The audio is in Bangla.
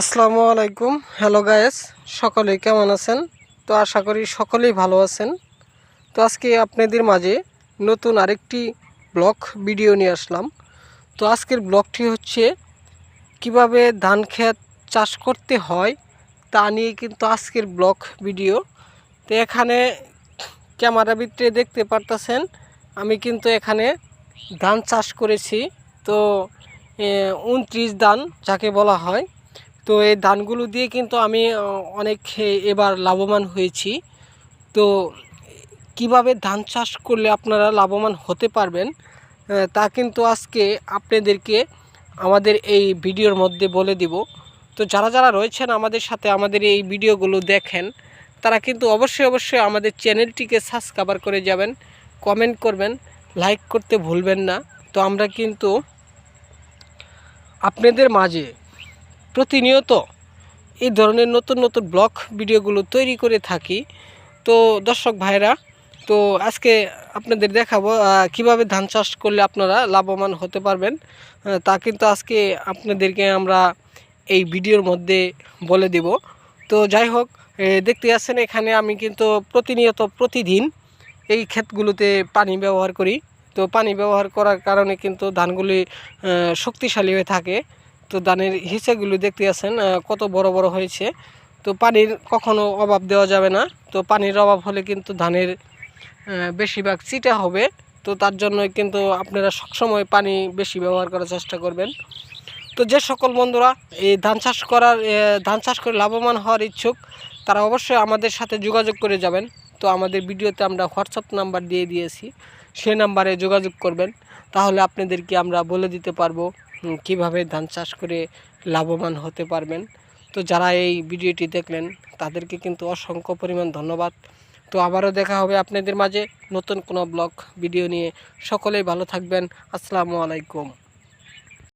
আসসালামু আলাইকুম। হ্যালো গায়েস, সকলেই কেমন আছেন? তো আশা করি সকলেই ভালো আছেন। তো আজকে আপনাদের মাঝে নতুন আরেকটি ব্লগ ভিডিও নিয়ে আসলাম। তো আজকের ব্লগটি হচ্ছে কিভাবে ধান ক্ষেত চাষ করতে হয় তা নিয়ে কিন্তু আজকের ব্লগ ভিডিও। তো এখানে ক্যামেরা ভিতরে দেখতে পারতেছেন আমি কিন্তু এখানে ধান চাষ করেছি। তো 29 ধান যাকে বলা হয়। তো এই ধানগুলো দিয়ে কিন্তু আমি অনেক এবার লাভবান হয়েছি। তো কিভাবে ধান চাষ করলে আপনারা লাভবান হতে পারবেন তা কিন্তু আজকে আপনাদেরকে আমাদের এই ভিডিওর মধ্যে বলে দিব। তো যারা যারা রয়েছেন আমাদের সাথে আমাদের এই ভিডিওগুলো দেখেন তারা কিন্তু অবশ্যই আমাদের চ্যানেলটিকে সাবস্ক্রাইব করে যাবেন, কমেন্ট করবেন, লাইক করতে ভুলবেন না। তো আমরা কিন্তু আপনাদের মাঝে প্রতিনিয়ত এই ধরনের নতুন ব্লগ ভিডিওগুলো তৈরি করে থাকি। তো দর্শক ভাইরা, তো আজকে আপনাদের দেখাবো কিভাবে ধান চাষ করলে আপনারা লাভবান হতে পারবেন। তা কিন্তু আজকে আপনাদেরকে আমরা এই ভিডিওর মধ্যে বলে দেব। তো যাই হোক, দেখতে আসছেন এখানে আমি কিন্তু প্রতিদিন এই ক্ষেতগুলোতে পানি ব্যবহার করি। তো পানি ব্যবহার করার কারণে কিন্তু ধানগুলি শক্তিশালী হয়ে থাকে। তো ধানের হিসাগুলো দেখতে আছেন কত বড় বড় হয়েছে। তো পানির কখনো অভাব দেওয়া যাবে না। তো পানির অভাব হলে কিন্তু ধানের বেশিরভাগ চিটা হবে। তো তার জন্য কিন্তু আপনারা সবসময় পানি বেশি ব্যবহার করার চেষ্টা করবেন। তো যে সকল বন্ধুরা এই ধান চাষ করে লাভবান হওয়ার ইচ্ছুক তারা অবশ্যই আমাদের সাথে যোগাযোগ করে যাবেন। তো আমাদের ভিডিওতে আমরা হোয়াটসঅ্যাপ নাম্বার দিয়ে দিয়েছি, সেই নাম্বারে যোগাযোগ করবেন। তাহলে আপনাদেরকে আমরা বলে দিতে পারবো কিভাবে ধান চাষ করে লাভবান হতে পারবেন। তো যারা এই ভিডিওটি দেখলেন তাদেরকে কিন্তু অসংখ্য পরিমাণ ধন্যবাদ। তো আবারও দেখা হবে আপনাদের মাঝে নতুন কোনো ব্লগ ভিডিও নিয়ে। সকলেই ভালো থাকবেন। আসসালামু আলাইকুম।